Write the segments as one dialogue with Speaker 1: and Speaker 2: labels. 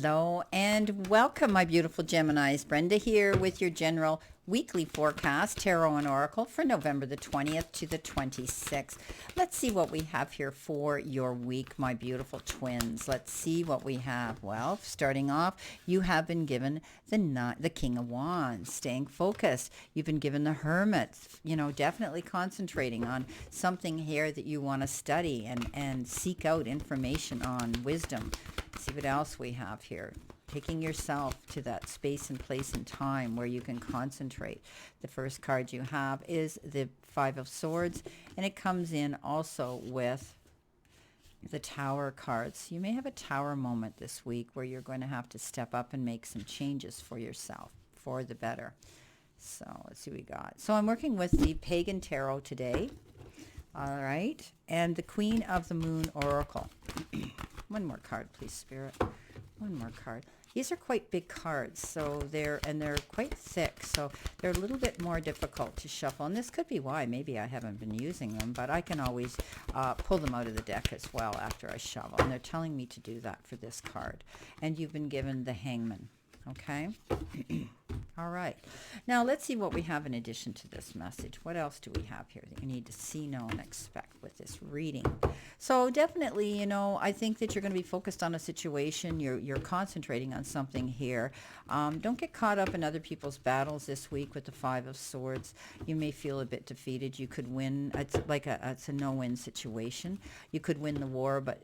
Speaker 1: Hello and welcome, my beautiful Geminis. Brenda here with your general weekly forecast, Tarot and Oracle, for November the 20th to the 26th. Let's see what we have here for your week, my beautiful twins. Let's see what we have. Well, starting off, you have been given the King of Wands, staying focused. You've been given the Hermit, definitely concentrating on something here that you want to study and seek out information on, wisdom. See what else we have here. Taking yourself to that space and place and time where you can concentrate. The first card you have is the Five of Swords, and it comes in also with the Tower cards. You may have a Tower moment this week where you're going to have to step up and make some changes for yourself for the better. So let's see what we got. So I'm working with the Pagan Tarot today. All right. And the Queen of the Moon Oracle. One more card, please, Spirit. One more card. These are quite big cards, so they're quite thick, so they're a little bit more difficult to shuffle. And this could be why maybe I haven't been using them, but I can always pull them out of the deck as well after I shuffle. And they're telling me to do that for this card. And you've been given the Hangman. Okay. All right. Now let's see what we have in addition to this message. What else do we have here that you need to see, know, and expect with this reading? So definitely, I think that you're going to be focused on a situation. You're concentrating on something here. Don't get caught up in other people's battles this week with the Five of Swords. You may feel a bit defeated. You could win. It's a no-win situation. You could win the war, but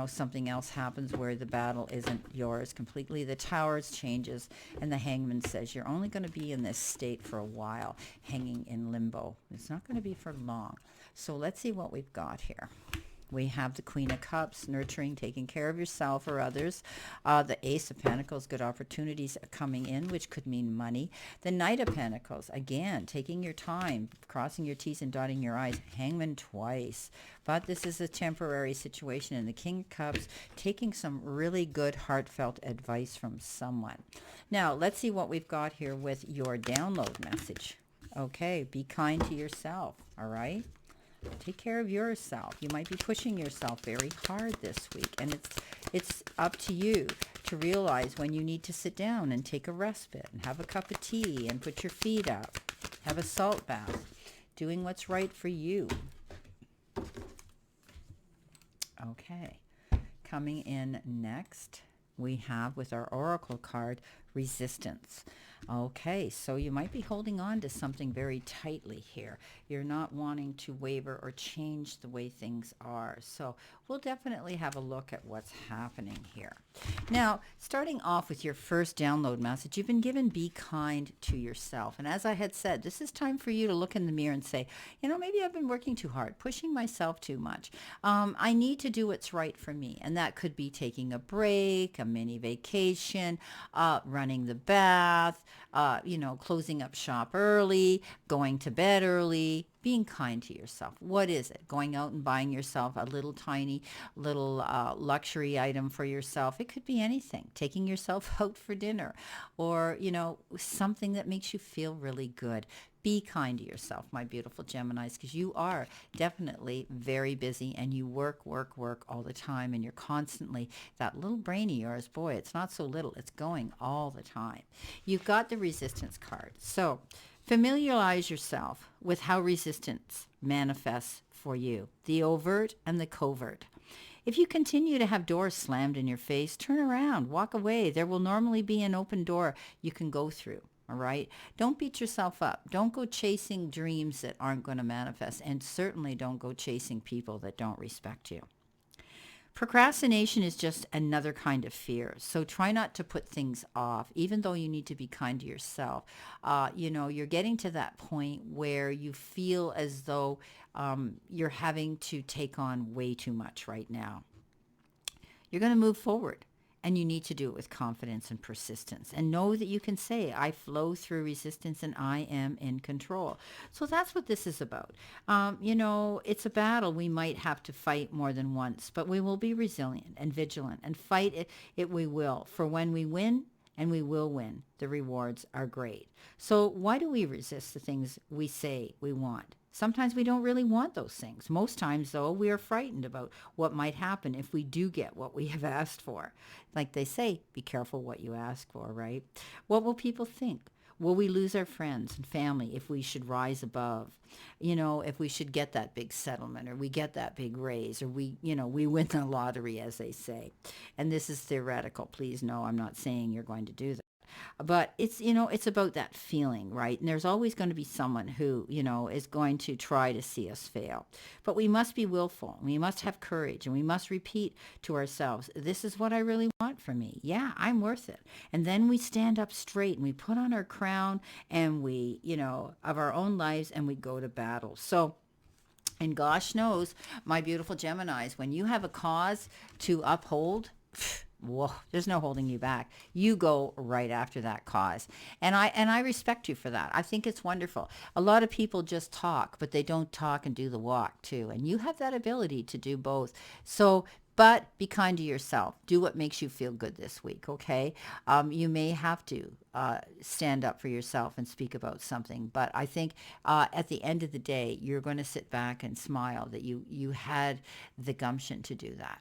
Speaker 1: something else happens where the battle isn't yours completely. The Towers changes, and the Hangman says you're only going to be in this state for a while, hanging in limbo. It's not going to be for long. So let's see what we've got here. We have the Queen of Cups, nurturing, taking care of yourself or others. The Ace of Pentacles, good opportunities coming in, which could mean money. The Knight of Pentacles, again, taking your time, crossing your T's and dotting your I's. Hangman twice. But this is a temporary situation. And the King of Cups, taking some really good, heartfelt advice from someone. Now, let's see what we've got here with your download message. Okay, be kind to yourself, all right? Take care of yourself. You might be pushing yourself very hard this week, and it's up to you to realize when you need to sit down and take a respite and have a cup of tea and put your feet up, have a salt bath, doing what's right for you. Okay, coming in next, we have with our Oracle card, Resistance. Okay, so you might be holding on to something very tightly here. You're not wanting to waver or change the way things are. So we'll definitely have a look at what's happening here. Now, starting off with your first download message, you've been given be kind to yourself. And as I had said, this is time for you to look in the mirror and say, maybe I've been working too hard, pushing myself too much. I need to do what's right for me. And that could be taking a break, a mini vacation, running the bath, closing up shop early, going to bed early, being kind to yourself. What is it? Going out and buying yourself a little tiny luxury item for yourself. It could be anything. Taking yourself out for dinner or, something that makes you feel really good. Be kind to yourself, my beautiful Geminis, because you are definitely very busy and you work all the time, and you're constantly, that little brain of yours, boy, it's not so little, it's going all the time. You've got the Resistance card. So familiarize yourself with how resistance manifests for you, the overt and the covert. If you continue to have doors slammed in your face, turn around, walk away. There will normally be an open door you can go through. All right. Don't beat yourself up. Don't go chasing dreams that aren't going to manifest. And certainly don't go chasing people that don't respect you. Procrastination is just another kind of fear. So try not to put things off, even though you need to be kind to yourself. You're getting to that point where you feel as though you're having to take on way too much right now. You're going to move forward. And you need to do it with confidence and persistence. And know that you can say, I flow through resistance and I am in control. So that's what this is about. It's a battle we might have to fight more than once, but we will be resilient and vigilant and fight it we will. For when we win, and we will win, the rewards are great. So why do we resist the things we say we want? Sometimes we don't really want those things. Most times, though, we are frightened about what might happen if we do get what we have asked for. Like they say, be careful what you ask for, right? What will people think? Will we lose our friends and family if we should rise above? If we should get that big settlement or we get that big raise or we win the lottery, as they say. And this is theoretical. Please know I'm not saying you're going to do that. But it's about that feeling, right? And there's always going to be someone who, is going to try to see us fail. But we must be willful. We must have courage, and we must repeat to ourselves, this is what I really want for me. Yeah, I'm worth it. And then we stand up straight and we put on our crown and we, of our own lives, and we go to battle. So, and gosh knows, my beautiful Geminis, when you have a cause to uphold, whoa, there's no holding you back. You go right after that cause. And I respect you for that. I think it's wonderful. A lot of people just talk, but they don't talk and do the walk too. And you have that ability to do both. So, but be kind to yourself. Do what makes you feel good this week, okay? You may have to stand up for yourself and speak about something. But I think at the end of the day, you're going to sit back and smile that you had the gumption to do that.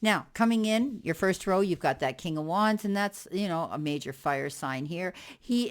Speaker 1: Now, coming in your first row, you've got that King of Wands, and that's, a major fire sign here. He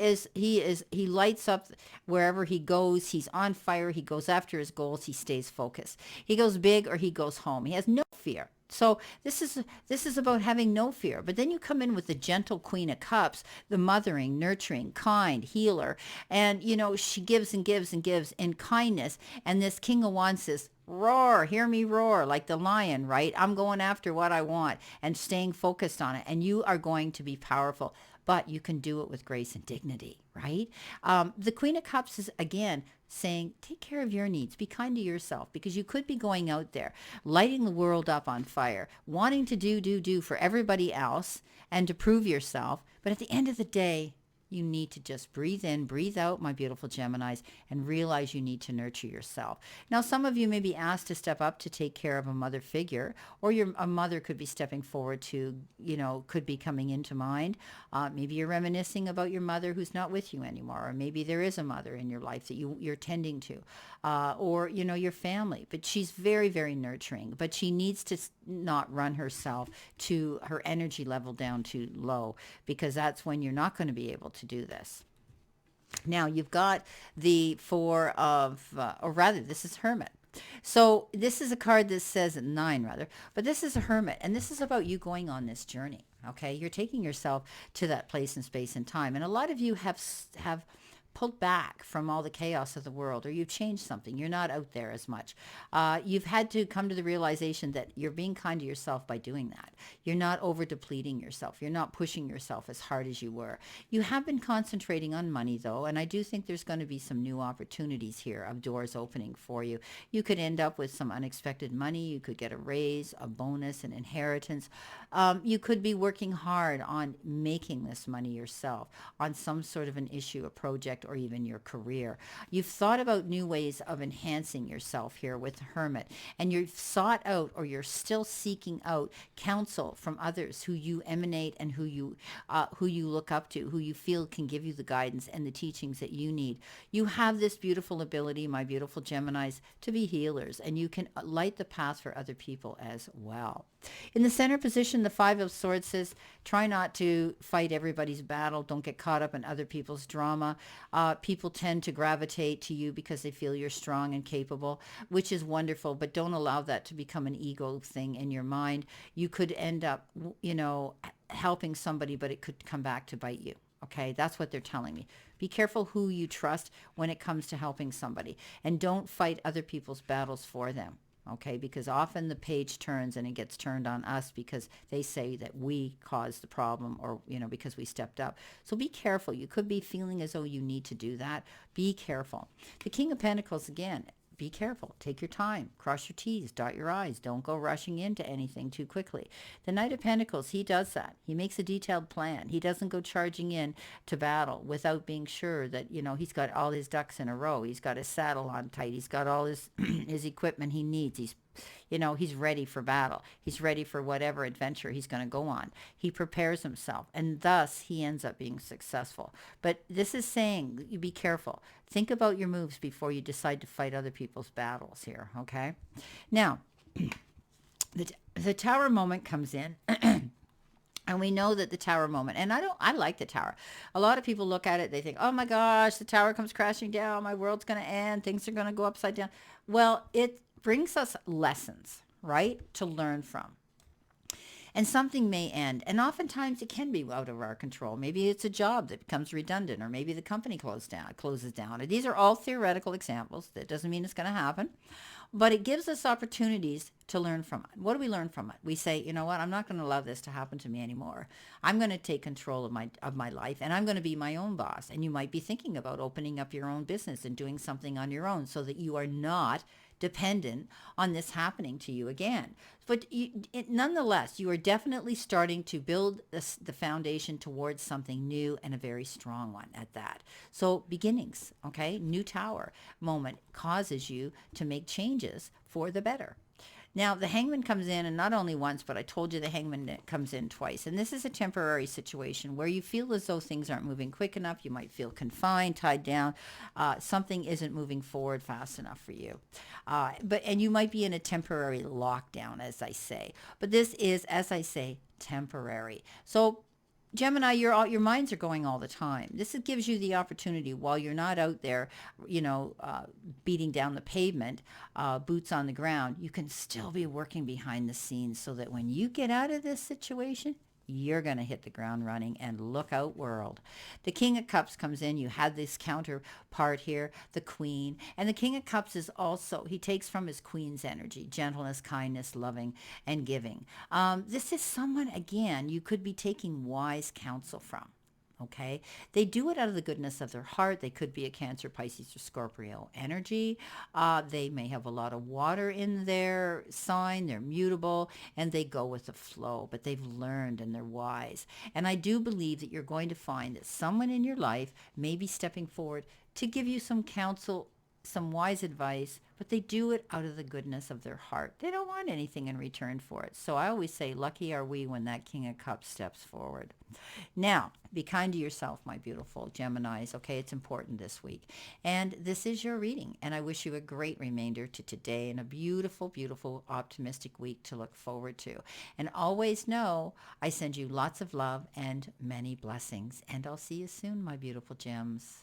Speaker 1: lights up wherever he goes. He's on fire. He goes after his goals. He stays focused. He goes big or he goes home. He has no fear. So this is about having no fear. But then you come in with the gentle Queen of Cups, the mothering, nurturing, kind, healer. And, she gives and gives and gives in kindness. And this King of Wands says, roar, hear me roar, like the lion, right? I'm going after what I want and staying focused on it. And you are going to be powerful, but you can do it with grace and dignity, right? The Queen of Cups is, again, saying, take care of your needs. Be kind to yourself, because you could be going out there, lighting the world up on fire, wanting to do for everybody else and to prove yourself. But at the end of the day, you need to just breathe in, breathe out, my beautiful Geminis, and realize you need to nurture yourself. Now, some of you may be asked to step up to take care of a mother figure, or a mother could be stepping forward to, could be coming into mind. Maybe you're reminiscing about your mother who's not with you anymore, or maybe there is a mother in your life that you're tending to, or, your family. But she's very, very nurturing, but she needs to not run herself to her energy level down too low, because that's when you're not going to be able to do this. Now you've got the Four of, or rather, this is Hermit. So this is a card that says 9 rather, but this is a Hermit, and this is about you going on this journey. Okay, you're taking yourself to that place in space and time, and a lot of you have pulled back from all the chaos of the world, or you've changed something. You're not out there as much. You've had to come to the realization that you're being kind to yourself by doing that. You're not over depleting yourself. You're not pushing yourself as hard as you were. You have been concentrating on money, though, and I do think there's going to be some new opportunities here of doors opening for you. You could end up with some unexpected money. You could get a raise, a bonus, an inheritance. You could be working hard on making this money yourself, on some sort of an issue, a project, or even your career. You've thought about new ways of enhancing yourself here with the Hermit, and you've sought out, or you're still seeking out, counsel from others who you emanate and who you look up to, who you feel can give you the guidance and the teachings that you need. You have this beautiful ability, my beautiful Geminis, to be healers, and you can light the path for other people as well. In the center position, the Five of Swords says, try not to fight everybody's battle. Don't get caught up in other people's drama. People tend to gravitate to you because they feel you're strong and capable, which is wonderful, but don't allow that to become an ego thing in your mind. You could end up, helping somebody, but it could come back to bite you. Okay, that's what they're telling me. Be careful who you trust when it comes to helping somebody, and don't fight other people's battles for them. Okay, because often the page turns and it gets turned on us because they say that we caused the problem, or, because we stepped up. So be careful. You could be feeling as though you need to do that. Be careful. The King of Pentacles, again, be careful. Take your time. Cross your T's. Dot your I's. Don't go rushing into anything too quickly. The Knight of Pentacles, he does that. He makes a detailed plan. He doesn't go charging in to battle without being sure that, he's got all his ducks in a row. He's got his saddle on tight. He's got all his his equipment he needs. He's He's ready for battle. He's ready for whatever adventure he's going to go on. He prepares himself, and thus he ends up being successful. But this is saying, you be careful. Think about your moves before you decide to fight other people's battles here, okay? Now, the Tower moment comes in. And we know that the Tower moment, and I like the Tower. A lot of people look at it, they think, oh my gosh, the Tower comes crashing down, my world's going to end, things are going to go upside down. Well, it brings us lessons, right, to learn from. And something may end, and oftentimes it can be out of our control. Maybe it's a job that becomes redundant, or maybe the company closes down. And these are all theoretical examples. That doesn't mean it's going to happen. But it gives us opportunities to learn from it. What do we learn from it? We say, you know what, I'm not going to allow this to happen to me anymore. I'm going to take control of my life, and I'm going to be my own boss. And you might be thinking about opening up your own business and doing something on your own so that you are not dependent on this happening to you again. But nonetheless, you are definitely starting to build the foundation towards something new, and a very strong one at that. So beginnings, okay? New Tower moment causes you to make changes for the better. Now, the Hangman comes in, and not only once, but I told you the Hangman comes in twice. And this is a temporary situation where you feel as though things aren't moving quick enough. You might feel confined, tied down. Something isn't moving forward fast enough for you. And you might be in a temporary lockdown, as I say. But this is, as I say, temporary. So Gemini, your minds are going all the time. This gives you the opportunity, while you're not out there, beating down the pavement, boots on the ground, you can still be working behind the scenes so that when you get out of this situation, you're going to hit the ground running. And look out, world. The King of Cups comes in. You have this counterpart here, the Queen. And the King of Cups is also, he takes from his Queen's energy, gentleness, kindness, loving, and giving. This is someone, again, you could be taking wise counsel from. Okay, they do it out of the goodness of their heart. They could be a Cancer, Pisces, or Scorpio energy. They may have a lot of water in their sign. They're mutable, and they go with the flow, but they've learned and they're wise. And I do believe that you're going to find that someone in your life may be stepping forward to give you some counsel, some wise advice, but they do it out of the goodness of their heart. They don't want anything in return for it. So I always say, lucky are we when that King of Cups steps forward. Now, be kind to yourself, my beautiful Geminis. Okay, it's important this week. And this is your reading. And I wish you a great remainder to today and a beautiful, beautiful, optimistic week to look forward to. And always know I send you lots of love and many blessings. And I'll see you soon, my beautiful gems.